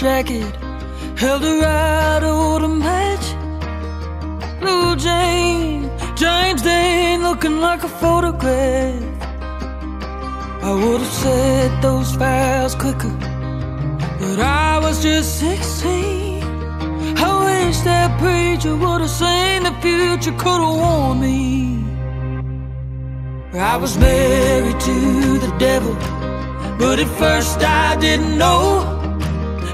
jacket held her out to match. Blue Jane, James Dean, looking like a photograph. I would have said those vows quicker, but I was just 16. I wish that preacher would have seen the future, could have warned me. I was married to the devil, but at first I didn't know.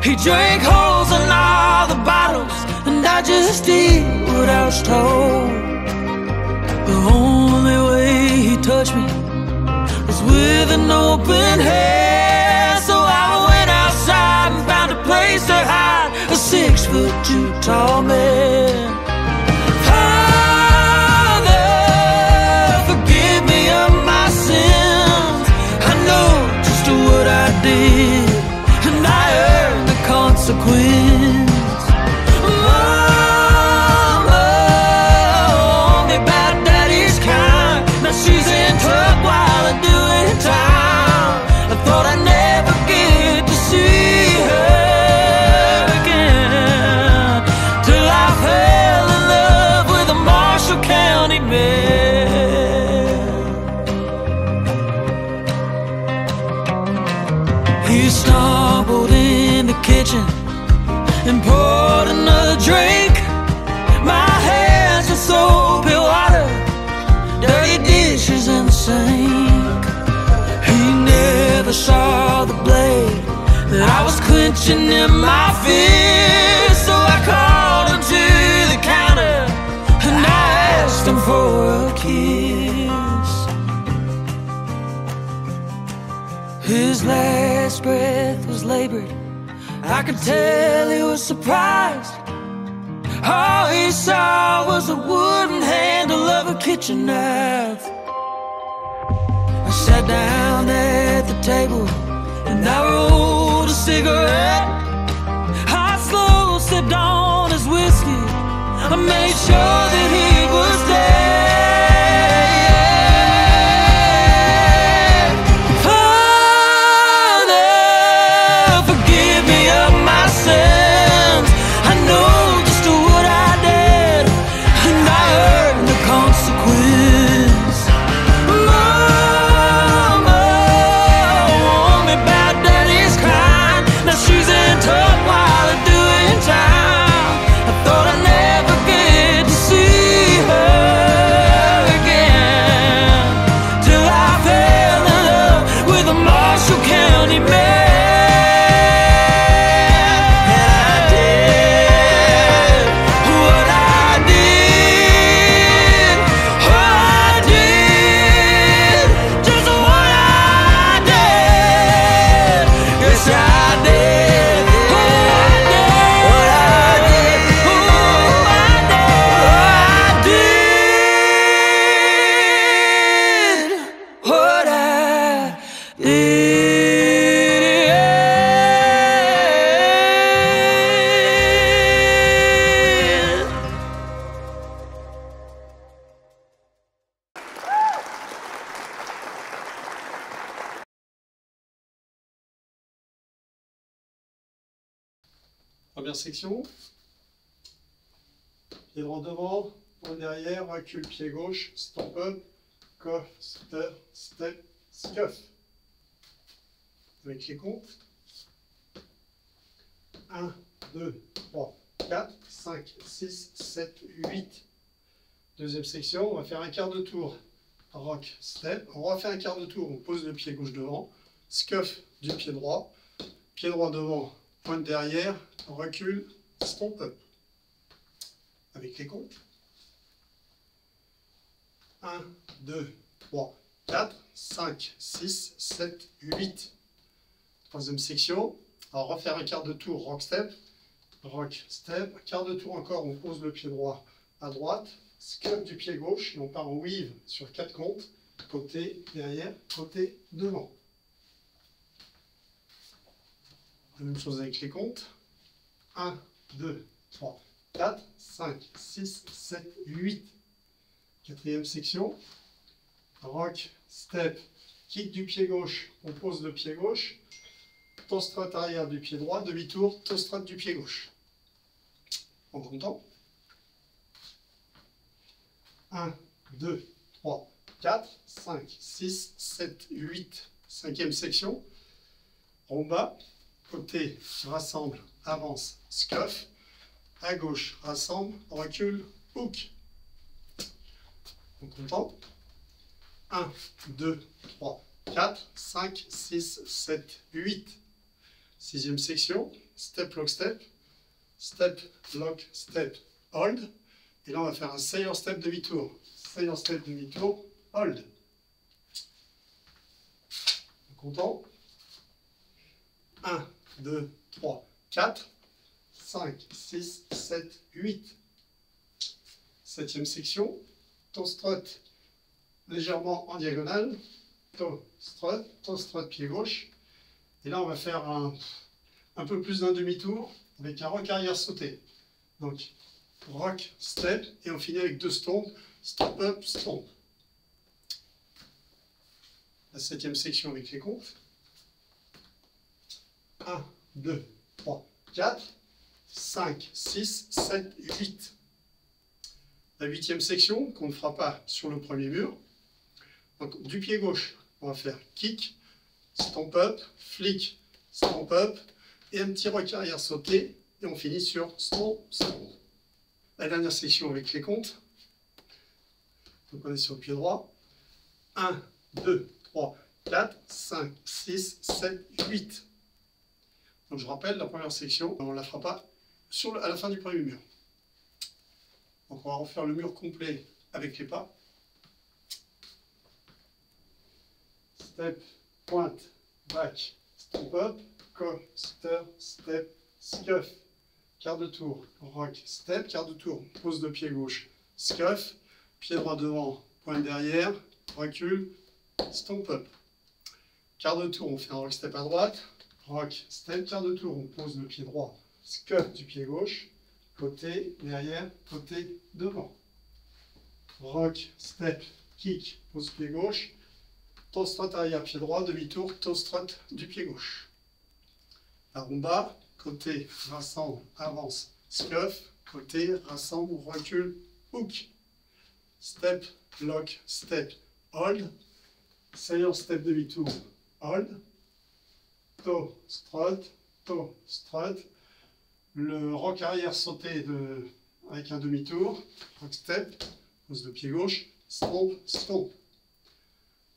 He drank holes in all the bottles, and I just did what I was told. The only way he touched me was with an open hand. So I went outside and found a place to hide, a 6'2" tall man. Father, forgive me of my sins. I know just what I did, and I earned the consequence. Mama warned me about daddy's kind. Now she's in trouble while I'm doing time. I thought I'd never get to see her again, till I fell in love with a Marshall County man. He stumbled in the kitchen and poured another drink. My hands were soapy water, dirty dishes in the sink. He never saw the blade that I was clenching in my fist. So I called him to the counter and I asked him for a kiss. His last breath was labored, I could tell he was surprised. All he saw was the wooden handle of a kitchen knife. I sat down at the table and I rolled a cigarette. I slow sipped on his whiskey, I made sure that he was dead. Première section, pied droit devant, point derrière, recule, pied gauche, stomp up, cough, step, step, scuff. Avec les comptes. 1, 2, 3, 4, 5, 6, 7, 8. Deuxième section, on va faire un quart de tour. Rock, step. On refait un quart de tour, on pose le pied gauche devant. Scuff du pied droit. Pied droit devant, pointe derrière, recule, stomp up. Avec les comptes. 1, 2, 3, 4, 5, 6, 7, 8. Troisième section. Alors refaire un quart de tour, rock, step. Quart de tour encore, on pose le pied droit à droite. Scuff du pied gauche et on part en weave sur 4 comptes. Côté, derrière, côté, devant. La même chose avec les comptes. 1, 2, 3, 4, 5, 6, 7, 8. Quatrième section. Rock, step, kick du pied gauche, on pose le pied gauche. toast trot arrière du pied droit, demi-tour, toast trot du pied gauche. En comptant. 1, 2, 3, 4, 5, 6, 7, 8. Cinquième section. Rumba. Côté, rassemble, avance, scuff. À gauche, rassemble, recule, hook. En comptant. 1, 2, 3, 4, 5, 6, 7, 8. Sixième section. Step, lock, step. Step, lock, step, hold. Et là, on va faire un sailor step demi-tour. Sailor step demi-tour, hold. Content. 1, 2, 3, 4, 5, 6, 7, 8. Septième section. Toast trot légèrement en diagonale. Toast trot pied gauche. Et là, on va faire un peu plus d'un demi-tour avec un rock arrière sauté. Donc, rock, step, et on finit avec deux stompes, stop up, stomp. La septième section avec les comptes. 1, 2, 3, 4, 5, 6, 7, 8. La huitième section, qu'on ne fera pas sur le premier mur. Donc, du pied gauche, on va faire kick, stomp up, flick, stomp up, et un petit rock arrière sauté, et on finit sur stomp, stomp. La dernière section avec les comptes. Donc on est sur le pied droit. 1, 2, 3, 4, 5, 6, 7, 8. Donc je rappelle, la première section, on ne la fera pas à la fin du premier mur. Donc on va refaire le mur complet avec les pas. Step, pointe, back, stomp up, coaster, step, scuff. Quart de tour, rock, step, quart de tour, pose de pied gauche, scuff, pied droit devant, pointe derrière, recule, stomp up. Quart de tour, on fait un rock step à droite, rock, step, quart de tour, on pose le pied droit, scuff du pied gauche, côté, derrière, côté, devant. Rock, step, kick, pose pied gauche, toast trot arrière, pied droit, demi-tour, toast trot du pied gauche. La rumba. Côté, rassemble, avance, scuff. Côté, rassemble, recule, hook. Step, lock, step, hold. Sailor step demi-tour, hold. Toe, strut. Le rock arrière sauté avec un demi-tour. Rock step, pose de pied gauche, stomp, stomp.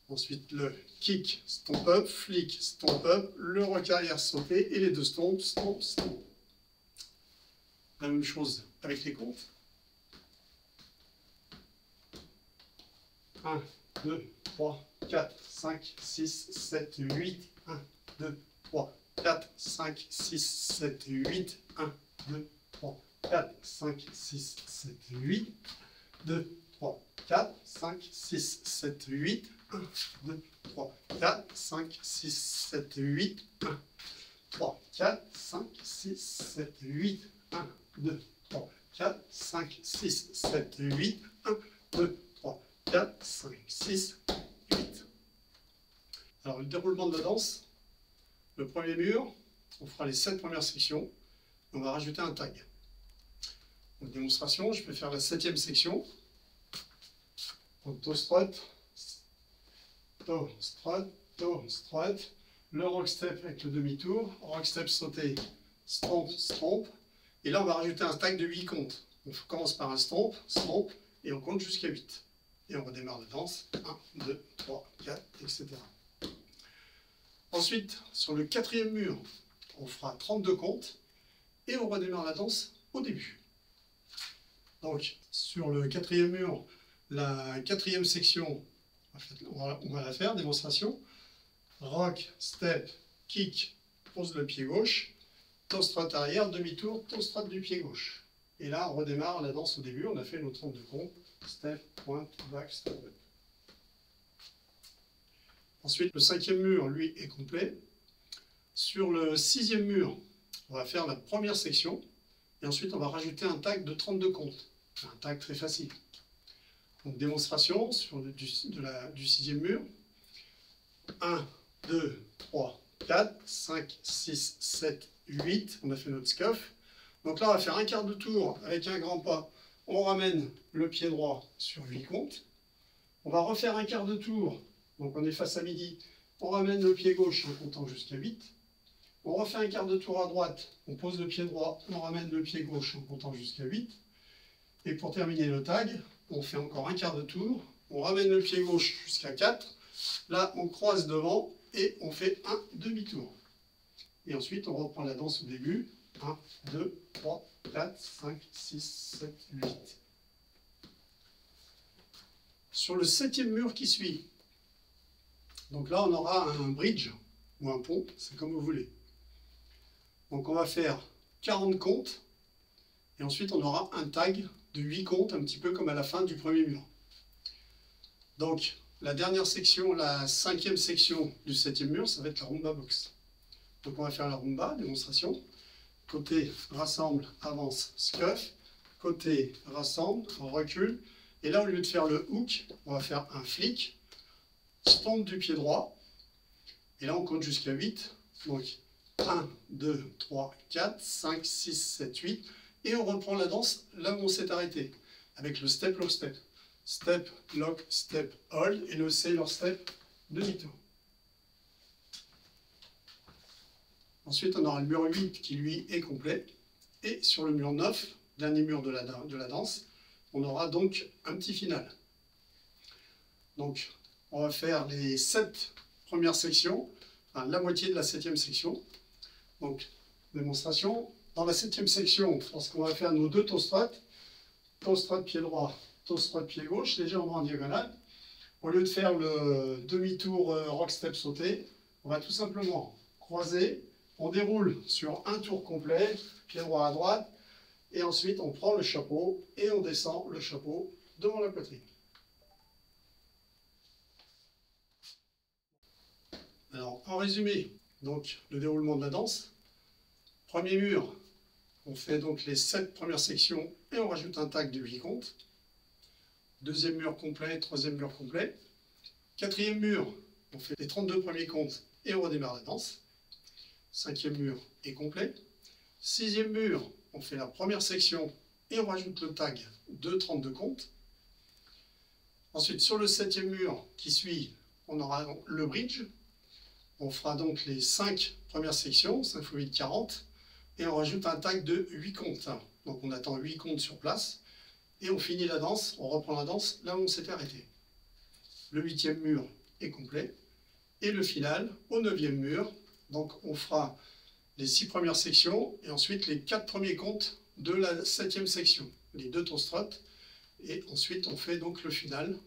Ensuite, le kick, stomp up, flick, stomp up, le rock arrière sauté et les deux stomp, stomp, stomp. La même chose avec les comptes. 1, 2, 3, 4, 5, 6, 7, 8. 1, 2, 3, 4, 5, 6, 7, 8. 1, 2, 3, 4, 5, 6, 7, 8. 2, 3, 4, 5, 6, 7, 8. 1, 2, 3, 4, 5, 6, 7, 8. 1, 3, 4, 5, 6, 7, 8. 1, 2, 3, 4, 5, 6, 7, 8. 1, 2, 3, 4, 5, 6, 8. Alors, le déroulement de la danse, le premier mur, on fera les 7 premières sections. On va rajouter un tag. Donc, démonstration, je vais faire la 7e section. Donc, toe strut, toe strut, toe strut. Le rock step avec le demi-tour. Rock step sauté, stomp, stomp. Et là, on va rajouter un tag de 8 comptes. On commence par un stomp, stomp, et on compte jusqu'à 8. Et on redémarre la danse. 1, 2, 3, 4, etc. Ensuite, sur le 4e mur, on fera 32 comptes. Et on redémarre la danse au début. Donc, sur le 4e mur, la 4e section, on va la faire, démonstration. Rock, step, kick, pose le pied gauche, toe strut arrière, demi-tour, toe strut du pied gauche. Et là, on redémarre la danse au début, on a fait nos 32 comptes, step, pointe, back, step up. Ensuite, le 5e mur, lui, est complet. Sur le 6e mur, on va faire la première section, et ensuite on va rajouter un tag de 32 comptes. Un tag très facile. Donc démonstration sur du 6e mur. 1, 2, 3, 4, 5, 6, 7, 8. On a fait notre scuff. Donc là, on va faire un quart de tour avec un grand pas. On ramène le pied droit sur 8 comptes. On va refaire un quart de tour. Donc on est face à midi. On ramène le pied gauche en comptant jusqu'à 8. On refait un quart de tour à droite. On pose le pied droit. On ramène le pied gauche en comptant jusqu'à 8. Et pour terminer le tag, on fait encore un quart de tour. On ramène le pied gauche jusqu'à 4. Là, on croise devant et on fait un demi-tour. Et ensuite, on reprend la danse au début. 1, 2, 3, 4, 5, 6, 7, 8. Sur le 7e mur qui suit, donc là, on aura un bridge ou un pont, c'est comme vous voulez. Donc on va faire 40 comptes. Et ensuite, on aura un tag de 8 comptes, un petit peu comme à la fin du premier mur. Donc, la dernière section, la 5e section du 7e mur, ça va être la rumba box. Donc, on va faire la rumba, démonstration. Côté rassemble, avance, scuff. Côté rassemble, on recule. Et là, au lieu de faire le hook, on va faire un flick, stomp du pied droit. Et là, on compte jusqu'à 8. Donc, 1, 2, 3, 4, 5, 6, 7, 8. Et on reprend la danse là où on s'est arrêté, avec le step, lock, step. Step, lock, step, hold, et le sailor step, demi-tour. Ensuite, on aura le mur 8 qui, lui, est complet. Et sur le mur 9, dernier mur de la danse, on aura donc un petit final. Donc, on va faire les 7 premières sections, enfin, la moitié de la 7e section. Donc, démonstration. Dans la 7e section, lorsqu'on va faire nos 2 toe strut pied droit, toe strut pied gauche, légèrement en diagonale, au lieu de faire le demi-tour rock step sauté, on va tout simplement croiser, on déroule sur un tour complet, pied droit à droite, et ensuite on prend le chapeau et on descend le chapeau devant la poitrine. Alors, en résumé, donc le déroulement de la danse. Premier mur, on fait donc les 7 premières sections et on rajoute un tag de 8 comptes. Deuxième mur complet, troisième mur complet. Quatrième mur, on fait les 32 premiers comptes et on redémarre la danse. Cinquième mur est complet. Sixième mur, on fait la première section et on rajoute le tag de 32 comptes. Ensuite, sur le 7e mur qui suit, on aura le bridge. On fera donc les 5 premières sections, 5 x 8, 40. Et on rajoute un tag de 8 comptes. Donc on attend 8 comptes sur place. Et on finit la danse, on reprend la danse là où on s'était arrêté. Le 8e mur est complet. Et le final au 9e mur. Donc on fera les 6 premières sections et ensuite les 4 premiers comptes de la 7e section. Les 2 toe struts. Et ensuite on fait donc le final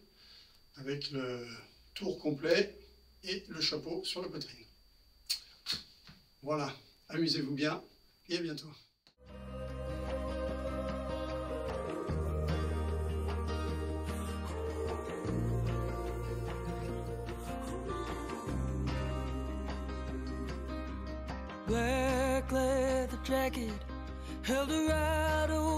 avec le tour complet et le chapeau sur la poitrine. Voilà, amusez-vous bien. Et à bientôt. Black leather jacket held her right away.